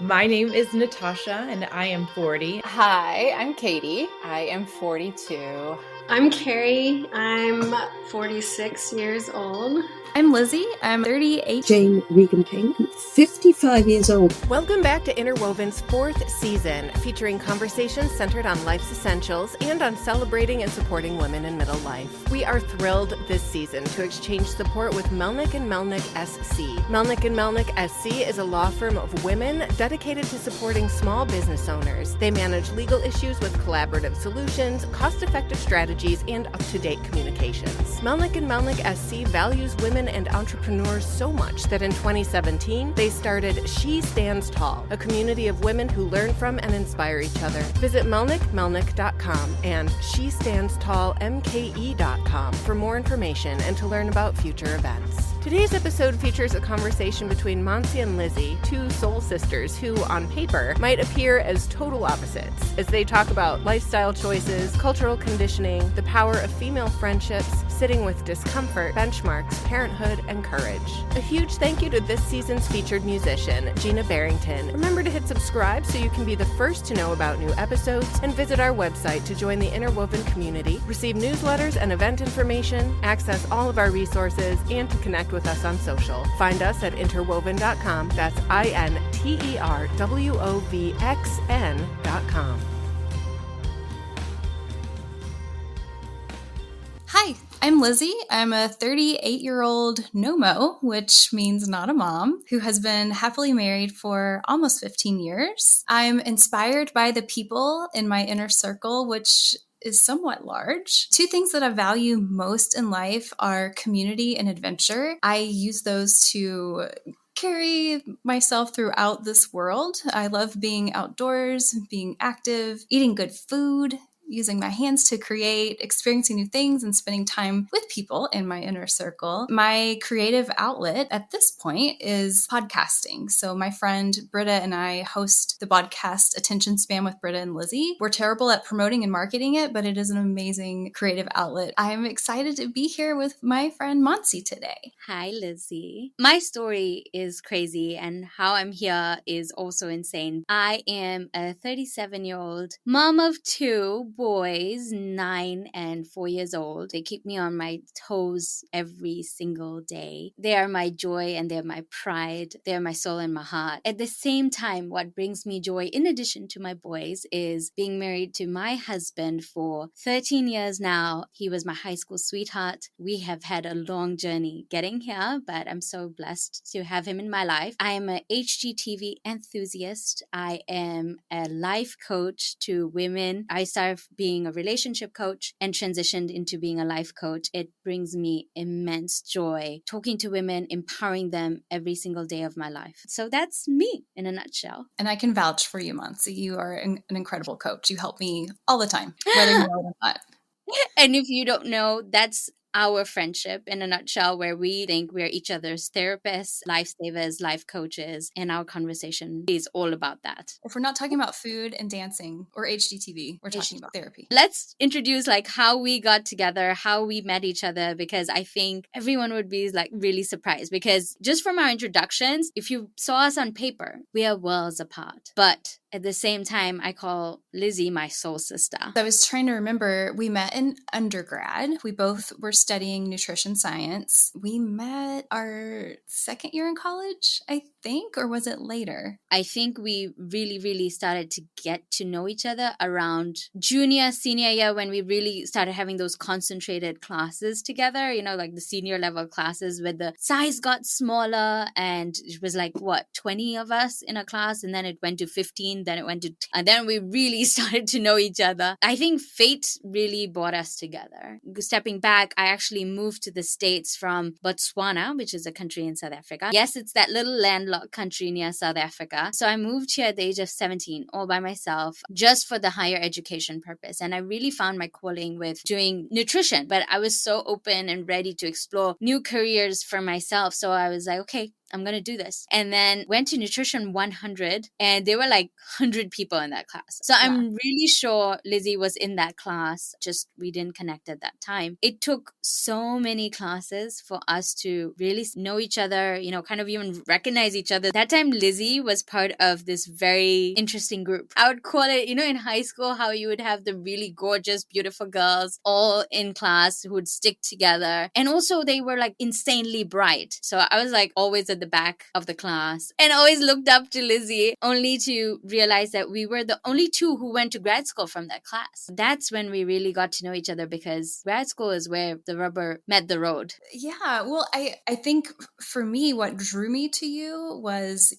My name is Natasha and I am 40. Hi, I'm Katie. I am 42. I'm Carrie. I'm 46 years old. I'm Lizzy. I'm 38. Jane Regan King, 55 years old. Welcome back to Interwovxn's fourth season, featuring conversations centered on life's essentials and on celebrating and supporting women in middle life. We are thrilled this season to exchange support with Melnick & Melnick SC. Melnick & Melnick SC is a law firm of women dedicated to supporting small business owners. They manage legal issues with collaborative solutions, cost-effective strategies, and up-to-date communications. Melnick & Melnick SC values women and entrepreneurs so much that in 2017, they started She Stands Tall, a community of women who learn from and inspire each other. Visit melnickmelnick.com and shestandstallmke.com for more information and to learn about future events. Today's episode features a conversation between Manasi and Lizzy, two soul sisters who, on paper, might appear as total opposites, as they talk about lifestyle choices, cultural conditioning, the power of female friendships, sitting with discomfort, benchmarks, parenthood, and courage. A huge thank you to this season's featured musician, Gina Barrington. Remember to hit subscribe so you can be the first to know about new episodes, and visit our website to join the Interwoven community, receive newsletters and event information, access all of our resources, and to connect with us on social. Find us at interwoven.com. That's interwovxn.com. Hi, I'm Lizzy. I'm a 38-year-old NOMO, which means not a mom, who has been happily married for almost 15 years. I'm inspired by the people in my inner circle, which is somewhat large. Two things that I value most in life are community and adventure. I use those to carry myself throughout this world. I love being outdoors, being active, eating good food, using my hands to create, experiencing new things, and spending time with people in my inner circle. My creative outlet at this point is podcasting. So my friend Britta and I host the podcast Attention Span with Britta and Lizzy. We're terrible at promoting and marketing it, but it is an amazing creative outlet. I'm excited to be here with my friend Manasi today. Hi, Lizzy. My story is crazy, and how I'm here is also insane. I am a 37-year-old mom of two boys, 9 and 4 years old. They keep me on my toes every single day. They are my joy and they're my pride. They're my soul and my heart. At the same time, what brings me joy, in addition to my boys, is being married to my husband for 13 years now. He was my high school sweetheart. We have had a long journey getting here, but I'm so blessed to have him in my life. I am an HGTV enthusiast. I am a life coach to women. I started being a relationship coach and transitioned into being a life coach. It brings me immense joy talking to women, empowering them every single day of my life. So that's me in a nutshell. And I can vouch for you, Manasi. You are an incredible coach. You help me all the time, whether you know it or not. And if you don't know, that's our friendship in a nutshell, where we think we're each other's therapists, lifesavers, life coaches, and our conversation is all about that. If we're not talking about food and dancing or HGTV, we're talking about therapy. Let's introduce how we got together, how we met each other, because I think everyone would be really surprised, because just from our introductions, if you saw us on paper, we are worlds apart. But at the same time, I call Lizzy my soul sister. I was trying to remember, we met in undergrad. We both were studying nutrition science. We met our second year in college, I think, or was it later? I think we really, really started to get to know each other around junior, senior year, when we really started having those concentrated classes together, the senior level classes where the size got smaller, and it was 20 of us in a class, and then it went to 15, then it went to 10, and then we really started to know each other. I think fate really brought us together. Stepping back, I actually moved to the States from Botswana, which is a country in South Africa. Yes, it's that little landlocked country near South Africa. So I moved here at the age of 17, all by myself, just for the higher education purpose. And I really found my calling with doing nutrition, but I was so open and ready to explore new careers for myself. So I was like, okay, I'm going to do this. And then went to Nutrition 100 and there were like 100 people in that class. So I'm really sure Lizzy was in that class, just we didn't connect at that time. It took so many classes for us to really know each other, kind of even recognize each other. That time Lizzy was part of this very interesting group. I would call it, in high school, how you would have the really gorgeous, beautiful girls all in class who would stick together. And also they were like insanely bright. So I was like always at the back of the class and always looked up to Lizzy, only to realize that we were the only two who went to grad school from that class. That's when we really got to know each other, because grad school is where the rubber met the road. Yeah, well, I think for me, what drew me to you was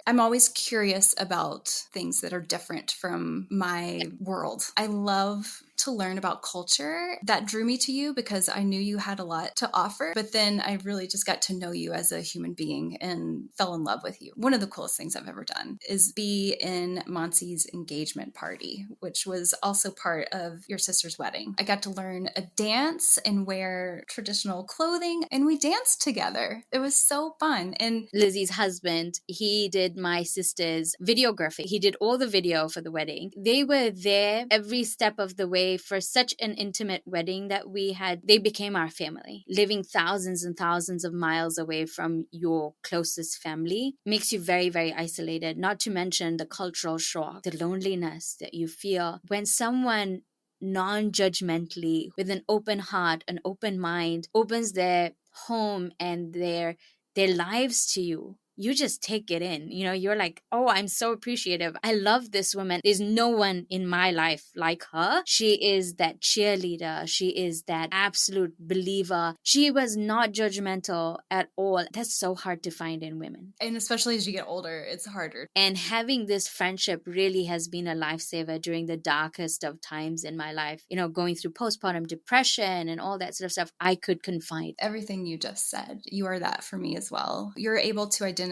I'm always curious about things that are different from my world. I love to learn about culture. That drew me to you because I knew you had a lot to offer, but then I really just got to know you as a human being and fell in love with you. One of the coolest things I've ever done is be in Monsi's engagement party, which was also part of your sister's wedding. I got to learn a dance and wear traditional clothing, and we danced together. It was so fun. And Lizzy's husband, he did my sister's videography. He did all the video for the wedding. They were there every step of the way for such an intimate wedding that we had. They became our family. Living thousands and thousands of miles away from your closest family makes you very, very isolated, not to mention the cultural shock, the loneliness that you feel when someone non-judgmentally, with an open heart, an open mind, opens their home and their lives to you. You just take it in. You're like, oh, I'm so appreciative. I love this woman. There's no one in my life like her. She is that cheerleader. She is that absolute believer. She was not judgmental at all. That's so hard to find in women. And especially as you get older, it's harder. And having this friendship really has been a lifesaver during the darkest of times in my life. Going through postpartum depression and all that sort of stuff, I could confide. Everything you just said, you are that for me as well. You're able to identify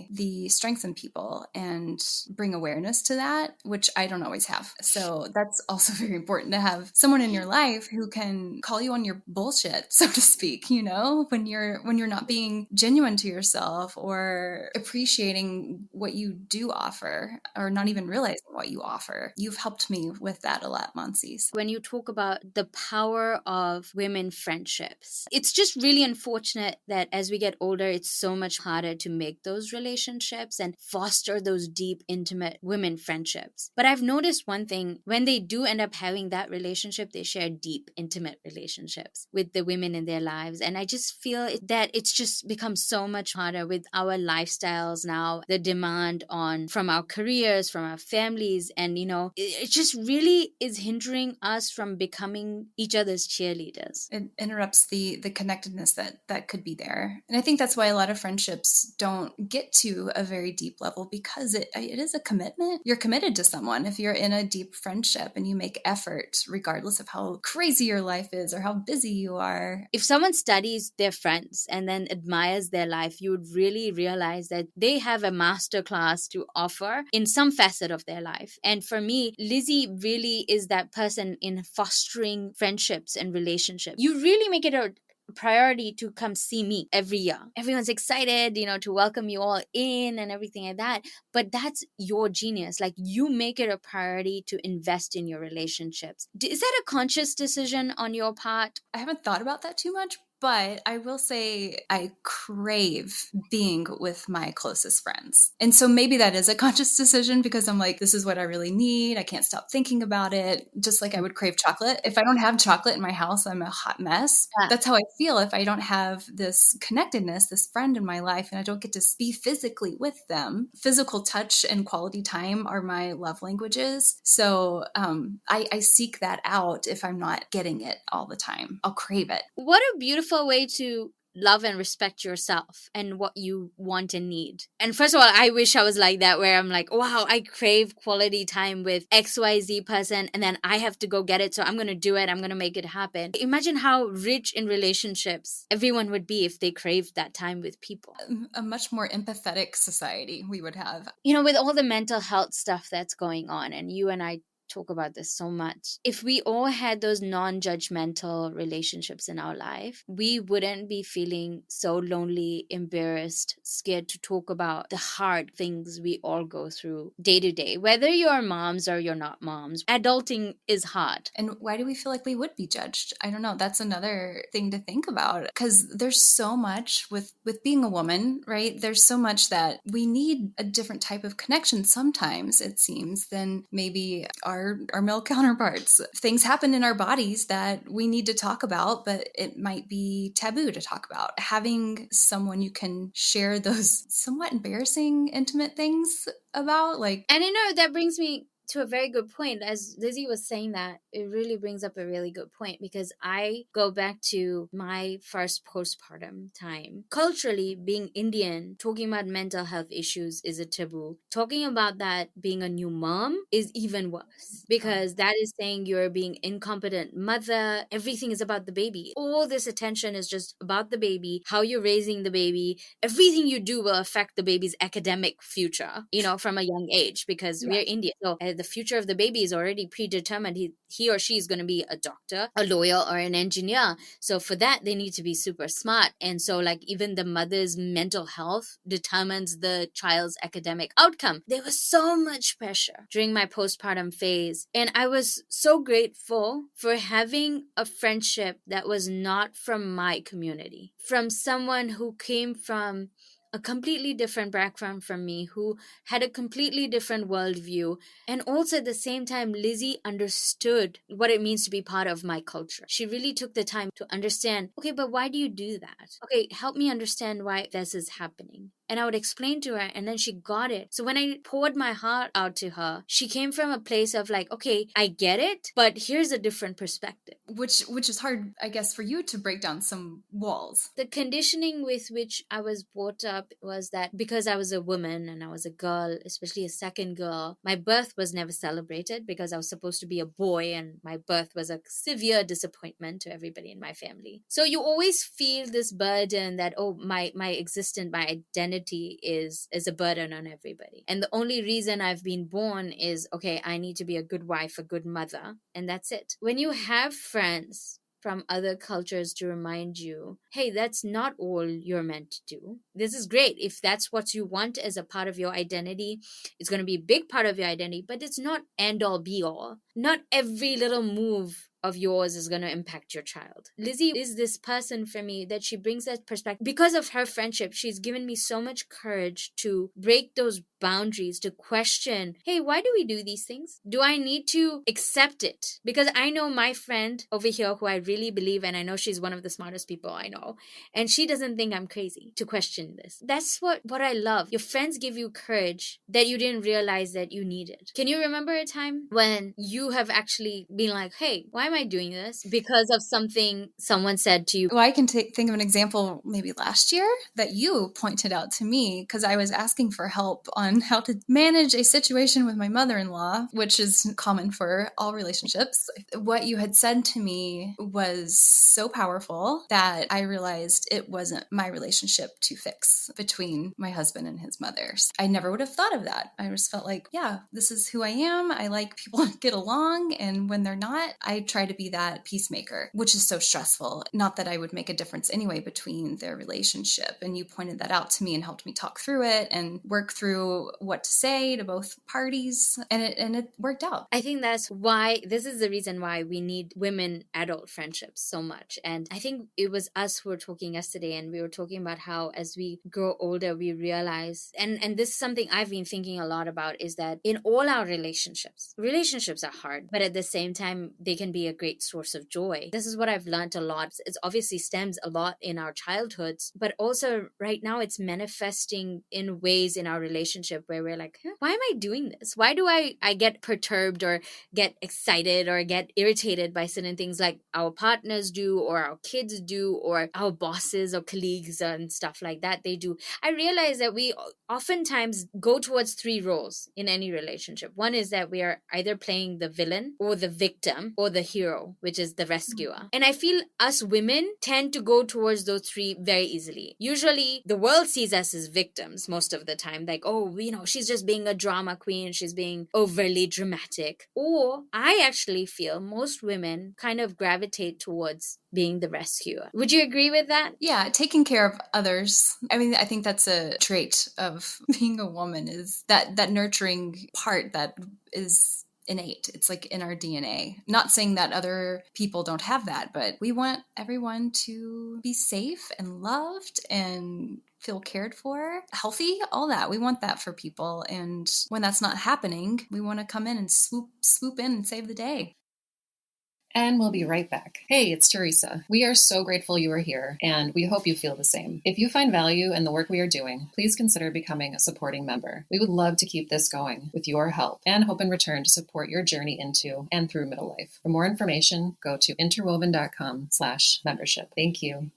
the strengths in people and bring awareness to that, which I don't always have. So that's also very important to have someone in your life who can call you on your bullshit, so to speak, when you're not being genuine to yourself or appreciating what you do offer or not even realizing what you offer. You've helped me with that a lot, Mansi. When you talk about the power of women friendships, it's just really unfortunate that as we get older, it's so much harder to make those relationships and foster those deep, intimate women friendships. But I've noticed one thing: when they do end up having that relationship, they share deep, intimate relationships with the women in their lives. And I just feel that it's just become so much harder with our lifestyles now, the demand from our careers, from our families. And, it just really is hindering us from becoming each other's cheerleaders. It interrupts the connectedness that could be there. And I think that's why a lot of friendships don't get to a very deep level, because it is a commitment. You're committed to someone if you're in a deep friendship and you make effort regardless of how crazy your life is or how busy you are. If someone studies their friends and then admires their life, you would really realize that they have a masterclass to offer in some facet of their life. And for me, Lizzy really is that person in fostering friendships and relationships. You really make it a priority to come see me every year. Everyone's excited, to welcome you all in and everything like that. But that's your genius. Like, you make it a priority to invest in your relationships. Is that a conscious decision on your part? I haven't thought about that too much, but I will say I crave being with my closest friends. And so maybe that is a conscious decision, because I'm like, this is what I really need. I can't stop thinking about it. Just like I would crave chocolate. If I don't have chocolate in my house, I'm a hot mess. Yeah. That's how I feel if I don't have this connectedness, this friend in my life, and I don't get to be physically with them. Physical touch and quality time are my love languages. So I seek that out if I'm not getting it all the time. I'll crave it. What a beautiful way to love and respect yourself and what you want and need. And first of all, I wish I was like that, where I'm like, wow, I crave quality time with XYZ person, and then I have to go get it. So I'm going to do it. I'm going to make it happen. Imagine how rich in relationships everyone would be if they craved that time with people. A much more empathetic society we would have. With all the mental health stuff that's going on, and you and I talk about this so much. If we all had those non-judgmental relationships in our life, we wouldn't be feeling so lonely, embarrassed, scared to talk about the hard things we all go through day to day. Whether you're moms or you're not moms, adulting is hard. And why do we feel like we would be judged? I don't know. That's another thing to think about, because there's so much with being a woman, right? There's so much that we need a different type of connection sometimes, it seems, than maybe our male counterparts. Things happen in our bodies that we need to talk about, but it might be taboo to talk about. Having someone you can share those somewhat embarrassing, intimate things about, like... And you know, that brings me to a very good point. As Lizzy was saying that, it really brings up a really good point, because I go back to my first postpartum time. Culturally, being Indian, talking about mental health issues is a taboo. Talking about that being a new mom is even worse, because that is saying you're being incompetent mother. Everything is about the baby. All this attention is just about the baby, how you're raising the baby. Everything you do will affect the baby's academic future, you know, from a young age, because we're Indian. So the future of the baby is already predetermined. He or she is going to be a doctor, a lawyer, or an engineer. So for that, they need to be super smart. And so like even the mother's mental health determines the child's academic outcome. There was so much pressure during my postpartum phase. And I was so grateful for having a friendship that was not from my community, from someone who came from a completely different background from me, who had a completely different worldview. And also at the same time, Lizzy understood what it means to be part of my culture. She really took the time to understand, okay, but why do you do that? Okay, help me understand why this is happening. And I would explain to her, and then she got it. So when I poured my heart out to her, she came from a place of like, okay, I get it, but here's a different perspective. Which is hard, I guess, for you to break down some walls. The conditioning with which I was brought up was that because I was a woman and I was a girl, especially a second girl, my birth was never celebrated because I was supposed to be a boy, and my birth was a severe disappointment to everybody in my family. So you always feel this burden that, oh, my existence, my identity is a burden on everybody. And the only reason I've been born is, okay, I need to be a good wife, a good mother, and that's it. When you have friends from other cultures to remind you, hey, that's not all you're meant to do. This is great. If that's what you want as a part of your identity, it's going to be a big part of your identity, but it's not end all be all. Not every little move of yours is going to impact your child. Lizzy is this person for me that she brings that perspective. Because of her friendship, she's given me so much courage to break those boundaries, to question, hey, why do we do these things? Do I need to accept it? Because I know my friend over here who I really believe, and I know she's one of the smartest people I know, and she doesn't think I'm crazy to question this. That's what I love. Your friends give you courage that you didn't realize that you needed. Can you remember a time when you have actually been like, hey, why am I doing this? Because of something someone said to you. Well, I can think of an example maybe last year that you pointed out to me, because I was asking for help on how to manage a situation with my mother-in-law, which is common for all relationships. What you had said to me was so powerful that I realized it wasn't my relationship to fix between my husband and his mother. I never would have thought of that. I just felt like, yeah, this is who I am. I like people to get along. And when they're not, I try to be that peacemaker, which is so stressful. Not that I would make a difference anyway between their relationship. And you pointed that out to me and helped me talk through it and work through what to say to both parties. And it worked out. I think that's why, this is the reason why we need women adult friendships so much. And I think it was us who were talking yesterday, and we were talking about how as we grow older, we realize, and this is something I've been thinking a lot about, is that in all our relationships are hard, but at the same time, they can be a great source of joy. This is what I've learned a lot. It obviously stems a lot in our childhoods, but also right now it's manifesting in ways in our relationship where we're like, why am I doing this? Why do I get perturbed or get excited or get irritated by certain things like our partners do, or our kids do, or our bosses or colleagues and stuff like that they do? I realize that we oftentimes go towards three roles in any relationship. One is that we are either playing the villain or the victim or the hero, which is the rescuer. And I feel us women tend to go towards those three very easily. Usually the world sees us as victims most of the time. Like, oh, she's just being a drama queen, she's being overly dramatic. Or I actually feel most women kind of gravitate towards being the rescuer. Would you agree with that? Yeah, taking care of others. I mean, I think that's a trait of being a woman, is that nurturing part that is innate. It's like in our DNA. Not saying that other people don't have that, but we want everyone to be safe and loved and feel cared for, healthy, all that. We want that for people. And when that's not happening, we want to come in and swoop in and save the day. And we'll be right back. Hey, it's Teresa. We are so grateful you are here, and we hope you feel the same. If you find value in the work we are doing, please consider becoming a supporting member. We would love to keep this going with your help and hope in return to support your journey into and through middle life. For more information, go to interwoven.com/membership. Thank you.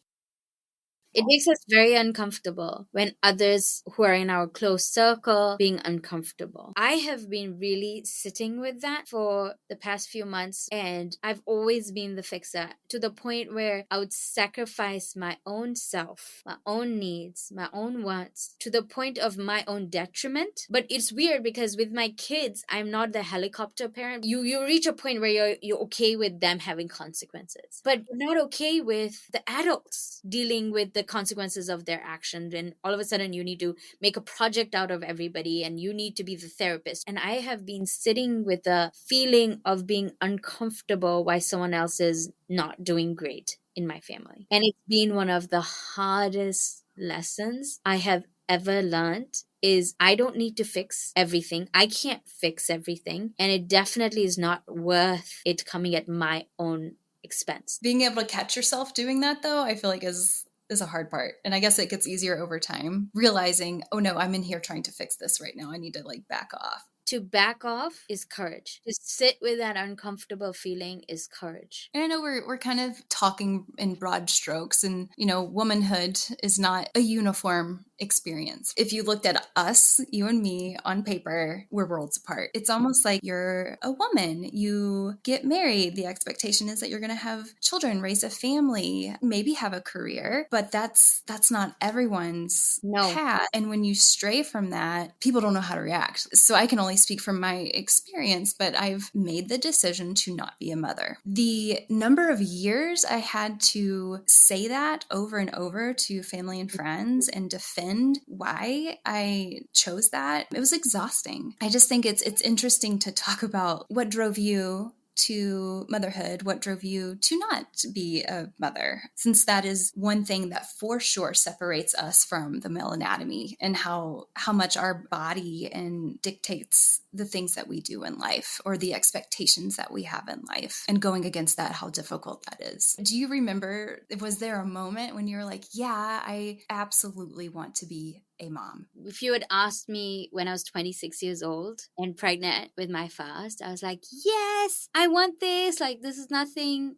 It makes us very uncomfortable when others who are in our close circle being uncomfortable. I have been really sitting with that for the past few months, and I've always been the fixer, to the point where I would sacrifice my own self, my own needs, my own wants, to the point of my own detriment. But it's weird because with my kids, I'm not the helicopter parent. You reach a point where you're okay with them having consequences, but you're not okay with the adults dealing with the consequences of their action. And all of a sudden you need to make a project out of everybody and you need to be the therapist. And I have been sitting with the feeling of being uncomfortable why someone else is not doing great in my family. And it's been one of the hardest lessons I have ever learned, is I don't need to fix everything. I can't fix everything. And it definitely is not worth it coming at my own expense. Being able to catch yourself doing that, though, I feel like is a hard part. And I guess it gets easier over time, realizing, oh no, I'm in here trying to fix this right now. I need to back off. To back off is courage. To sit with that uncomfortable feeling is courage. And I know we're kind of talking in broad strokes, and womanhood is not a uniform experience. If you looked at us, you and me, on paper, we're worlds apart. It's almost like you're a woman, you get married, the expectation is that you're going to have children, raise a family, maybe have a career, but that's not everyone's path. And when you stray from that, people don't know how to react. So I can only speak from my experience, but I've made the decision to not be a mother. The number of years I had to say that over and over to family and friends and defend why I chose that, it was exhausting. I just think it's interesting to talk about what drove you to motherhood, what drove you to not be a mother, since that is one thing that for sure separates us from the male anatomy, and how much our body and dictates the things that we do in life, or the expectations that we have in life, and going against that, how difficult that is. Do you remember, was there a moment when you were like, yeah, I absolutely want to be a mom? If you had asked me when I was 26 years old and pregnant with my first, I was like, yes, I want this. There's nothing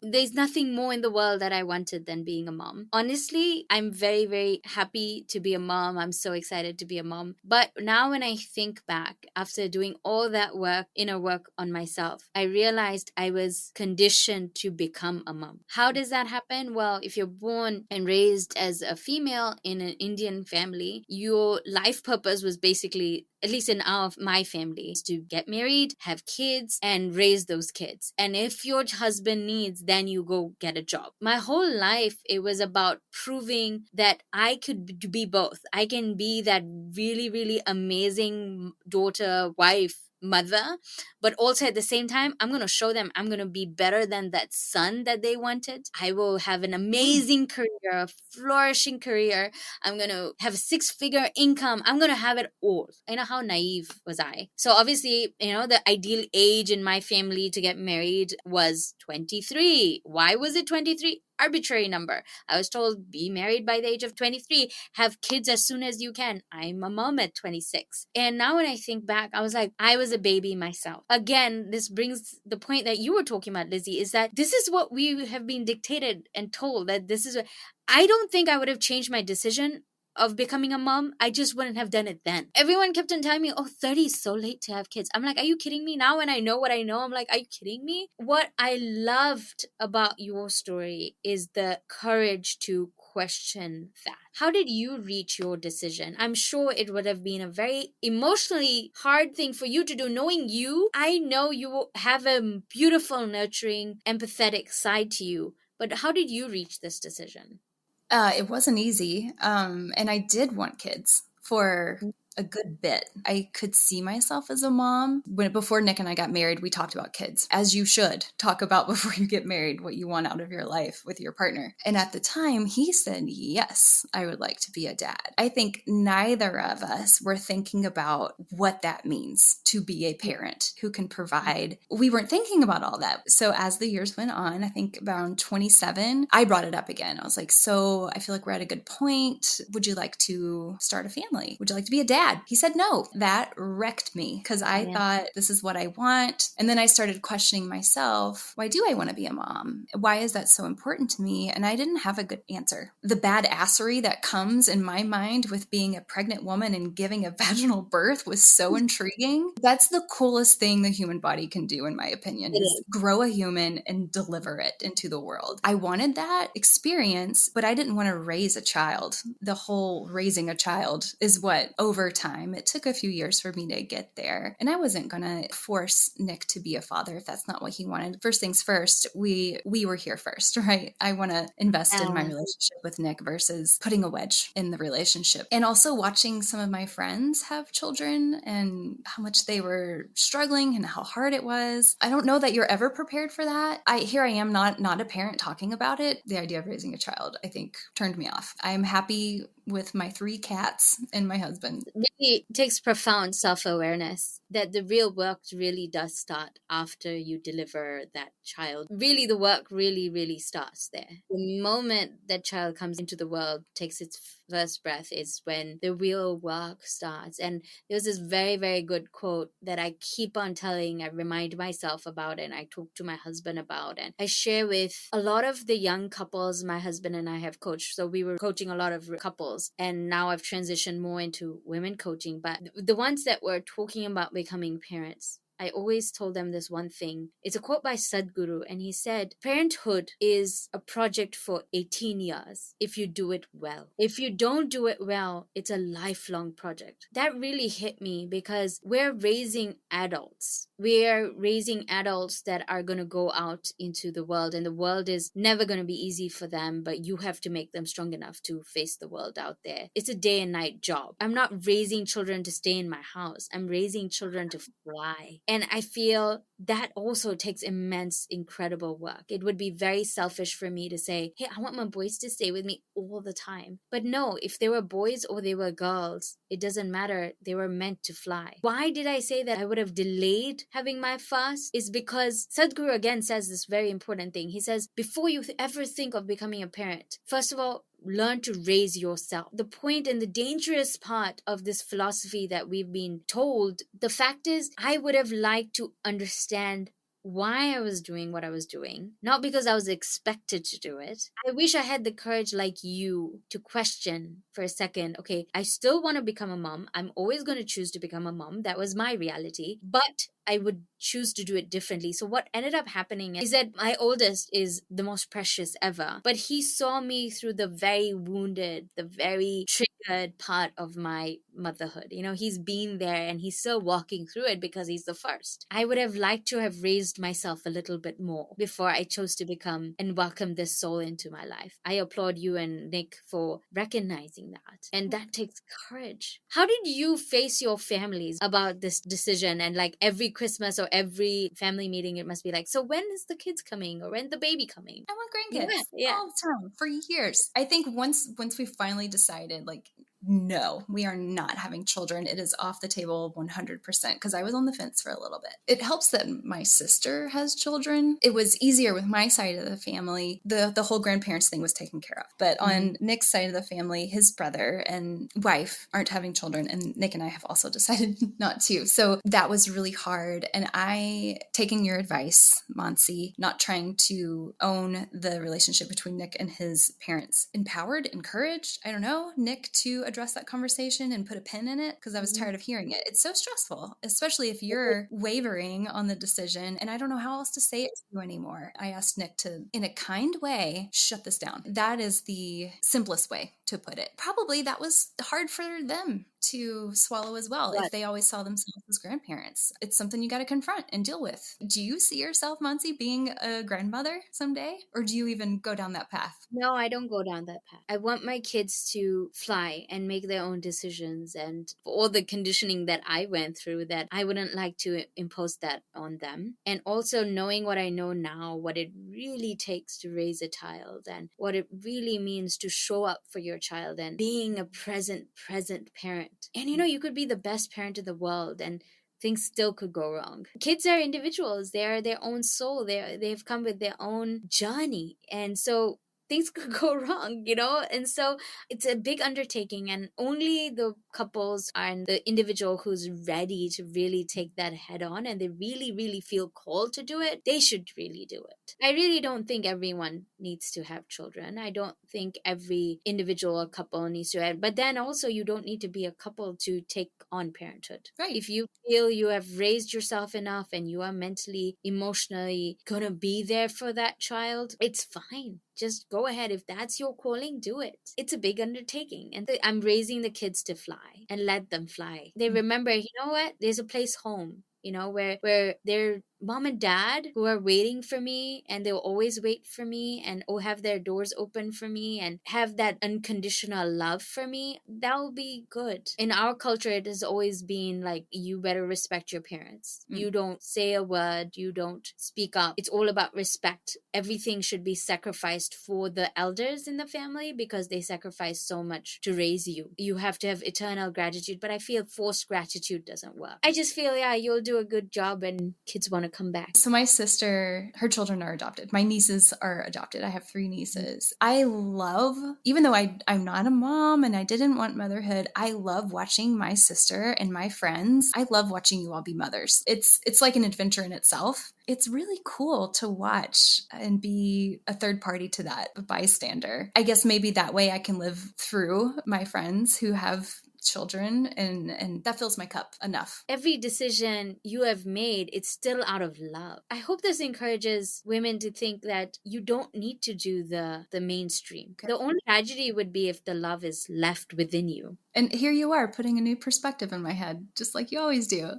more in the world that I wanted than being a mom. Honestly, I'm very, very happy to be a mom. I'm so excited to be a mom. But now when I think back, after doing all that inner work on myself, I realized I was conditioned to become a mom. How does that happen? Well, if you're born and raised as a female in an Indian family, your life purpose was basically, at least in my family, is to get married, have kids, and raise those kids. And if your husband needs, then you go get a job. My whole life, it was about proving that I could be both. I can be that really, really amazing daughter, wife, mother, but also at the same time, I'm going to show them I'm going to be better than that son that they wanted. I will have an amazing career, a flourishing career. I'm going to have a 6-figure income. I'm going to have it all. How naive was I? So obviously, the ideal age in my family to get married was 23. Why was it 23? Arbitrary number. I was told, be married by the age of 23, have kids as soon as you can. I'm a mom at 26. And now when I think back, I was like, I was a baby myself. Again, this brings the point that you were talking about, Lizzy, is that this is what we have been dictated and told, that this is I don't think I would have changed my decision of becoming a mom. I just wouldn't have done it then. Everyone kept on telling me, 30 is so late to have kids. I'm like, are you kidding me? Now when I know what I know, I'm like, are you kidding me? What I loved about your story is the courage to question that. How did you reach your decision? I'm sure it would have been a very emotionally hard thing for you to do, knowing you. I know you have a beautiful, nurturing, empathetic side to you, but how did you reach this decision? It wasn't easy. And I did want kids for a good bit. I could see myself as a mom. Before Nick and I got married, we talked about kids, as you should talk about before you get married, what you want out of your life with your partner. And at the time, he said, yes, I would like to be a dad. I think neither of us were thinking about what that means to be a parent who can provide. We weren't thinking about all that. So as the years went on, I think around 27, I brought it up again. I was like, so I feel like we're at a good point. Would you like to start a family? Would you like to be a dad? He said no. That wrecked me because I thought this is what I want. And then I started questioning myself. Why do I want to be a mom? Why is that so important to me? And I didn't have a good answer. The badassery that comes in my mind with being a pregnant woman and giving a vaginal birth was so intriguing. That's the coolest thing the human body can do, in my opinion, is grow a human and deliver it into the world. I wanted that experience, but I didn't want to raise a child. The whole raising a child is what over time, it took a few years for me to get there. And I wasn't going to force Nick to be a father if that's not what he wanted. First things first, we were here first, right? I want to invest in my relationship with Nick versus putting a wedge in the relationship. And also watching some of my friends have children and how much they were struggling and how hard it was. I don't know that you're ever prepared for that. Here I am, not a parent talking about it. The idea of raising a child, I think, turned me off. I'm happy with my 3 cats and my husband. Really takes profound self-awareness that the real work really does start after you deliver that child. Really, the work really starts there. The moment that child comes into the world, takes its first breath, is when the real work starts. And there's this very good quote that I keep on telling. I remind myself about it, and I talk to my husband about, and I share with a lot of the young couples my husband and I have coached. So we were coaching a lot of couples, and now I've transitioned more into women coaching. But the ones that were talking about becoming parents, I always told them this one thing. It's a quote by Sadhguru, and he said, parenthood is a project for 18 years if you do it well. If you don't do it well, it's a lifelong project. That really hit me because we're raising adults. We're raising adults that are going to go out into the world, and the world is never going to be easy for them, but you have to make them strong enough to face the world out there. It's a day and night job. I'm not raising children to stay in my house. I'm raising children to fly. And I feel that also takes immense, incredible work. It would be very selfish for me to say, hey, I want my boys to stay with me all the time. But no, if they were boys or they were girls, it doesn't matter. They were meant to fly. Why did I say that I would have delayed having my first? Is because Sadhguru again says this very important thing. He says, before you ever think of becoming a parent, first of all, learn to raise yourself. The point and the dangerous part of this philosophy that we've been told, the fact is, I would have liked to understand why I was doing what I was doing, not because I was expected to do it. I wish I had the courage like you to question for a second, okay, I still want to become a mom. I'm always going to choose to become a mom. That was my reality, but I would choose to do it differently. So what ended up happening is that my oldest is the most precious ever, but he saw me through the very wounded, the very triggered part of my motherhood. You know, he's been there and he's still walking through it because he's the first. I would have liked to have raised myself a little bit more before I chose to become and welcome this soul into my life. I applaud you and Nick for recognizing that. And that takes courage. How did you face your families about this decision? And like every Christmas or every family meeting, it must be like, so when is the kids coming or when the baby coming? I want grandkids all the time for years. I think once we finally decided, like, no, we are not having children. It is off the table 100% because I was on the fence for a little bit. It helps that my sister has children. It was easier with my side of the family. The whole grandparents thing was taken care of. But on Nick's side of the family, his brother and wife aren't having children. And Nick and I have also decided not to. So that was really hard. And taking your advice, Mansi, not trying to own the relationship between Nick and his parents, empowered, encouraged, I don't know, Nick to address that conversation and put a pin in it because I was tired of hearing it. It's so stressful, especially if you're wavering on the decision and I don't know how else to say it to you anymore. I asked Nick to, in a kind way, shut this down. That is the simplest way to put it. Probably that was hard for them to swallow as well if they always saw themselves as grandparents. It's something you got to confront and deal with. Do you see yourself, Monsi, being a grandmother someday? Or do you even go down that path? No, I don't go down that path. I want my kids to fly and make their own decisions, and for all the conditioning that I went through, that I wouldn't like to impose that on them. And also knowing what I know now, what it really takes to raise a child and what it really means to show up for your child and being a present parent. And you could be the best parent in the world and things still could go wrong. Kids are individuals. They are their own soul. They've come with their own journey. And so things could go wrong, And so it's a big undertaking, and only the couples and the individual who's ready to really take that head on and they really, really feel called to do it, they should really do it. I really don't think everyone needs to have children. I don't think every individual or couple needs to have, but then also you don't need to be a couple to take on parenthood. Right. If you feel you have raised yourself enough and you are mentally, emotionally gonna be there for that child, it's fine. Just go ahead. If that's your calling, do it. It's a big undertaking. And I'm raising the kids to fly and let them fly. They remember, what? There's a place home, where their mom and dad who are waiting for me, and they'll always wait for me and have their doors open for me and have that unconditional love for me. That will be good. In our culture, it has always been like, you better respect your parents. You don't say a word. You don't speak up. It's all about respect. Everything should be sacrificed for the elders in the family because they sacrifice so much to raise you. You have to have eternal gratitude, but I feel forced gratitude doesn't work. I just feel, you'll do a good job and kids want to come back. So my sister, her children are adopted. My nieces are adopted. I have 3 nieces. I love, even though I'm not a mom and I didn't want motherhood, I love watching my sister and my friends. I love watching you all be mothers. It's like an adventure in itself. It's really cool to watch and be a third party to that, a bystander. I guess maybe that way I can live through my friends who have children, and that fills my cup enough. Every decision you have made, it's still out of love. I hope this encourages women to think that you don't need to do the mainstream. The only tragedy would be if the love is left within you. And here you are putting a new perspective in my head, just like you always do.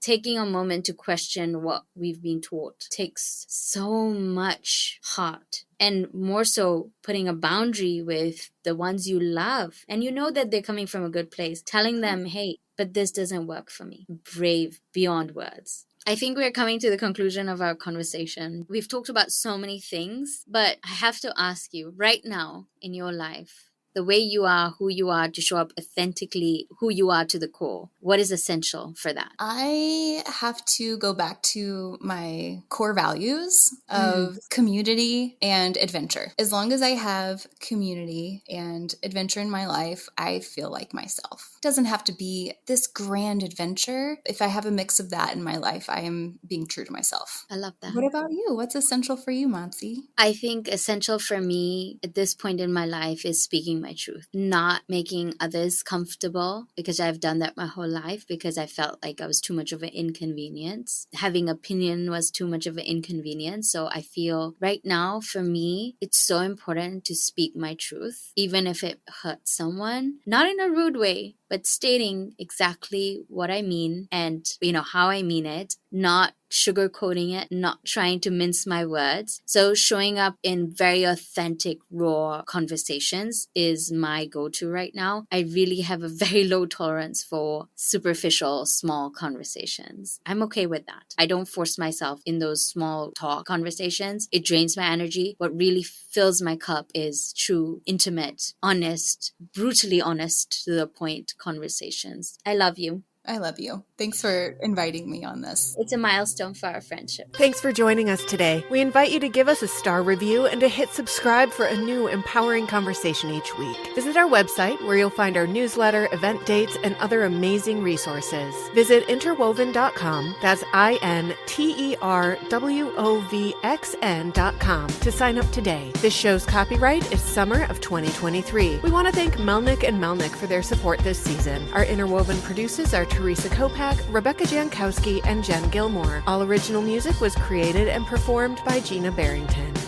Taking a moment to question what we've been taught takes so much heart. And more so, putting a boundary with the ones you love. And you know that they're coming from a good place. Telling them, hey, but this doesn't work for me. Brave beyond words. I think we're coming to the conclusion of our conversation. We've talked about so many things, but I have to ask you right now in your life, the way you are, who you are, to show up authentically, who you are to the core. What is essential for that? I have to go back to my core values of community and adventure. As long as I have community and adventure in my life, I feel like myself. It doesn't have to be this grand adventure. If I have a mix of that in my life, I am being true to myself. I love that. What about you? What's essential for you, Mansi? I think essential for me at this point in my life is speaking my truth, not making others comfortable, because I've done that my whole life because I felt like I was too much of an inconvenience. Having opinion was too much of an inconvenience. So I feel right now for me, it's so important to speak my truth, even if it hurts someone, not in a rude way, but stating exactly what I mean and, how I mean it, not sugarcoating it, not trying to mince my words. So showing up in very authentic, raw conversations is my go-to right now. I really have a very low tolerance for superficial, small conversations. I'm okay with that. I don't force myself in those small talk conversations. It drains my energy. What really fills my cup is true, intimate, honest, brutally honest, to the point conversations. I love you. I love you. Thanks for inviting me on this. It's a milestone for our friendship. Thanks for joining us today. We invite you to give us a star review and to hit subscribe for a new empowering conversation each week. Visit our website where you'll find our newsletter, event dates, and other amazing resources. Visit interwoven.com, that's INTERWOVXN.com to sign up today. This show's copyright is summer of 2023. We want to thank Melnick and Melnick for their support this season. Our Interwoven producers are Teresa Kopak, Rebecca Jankowski, and Jen Gilmore. All original music was created and performed by Gina Barrington.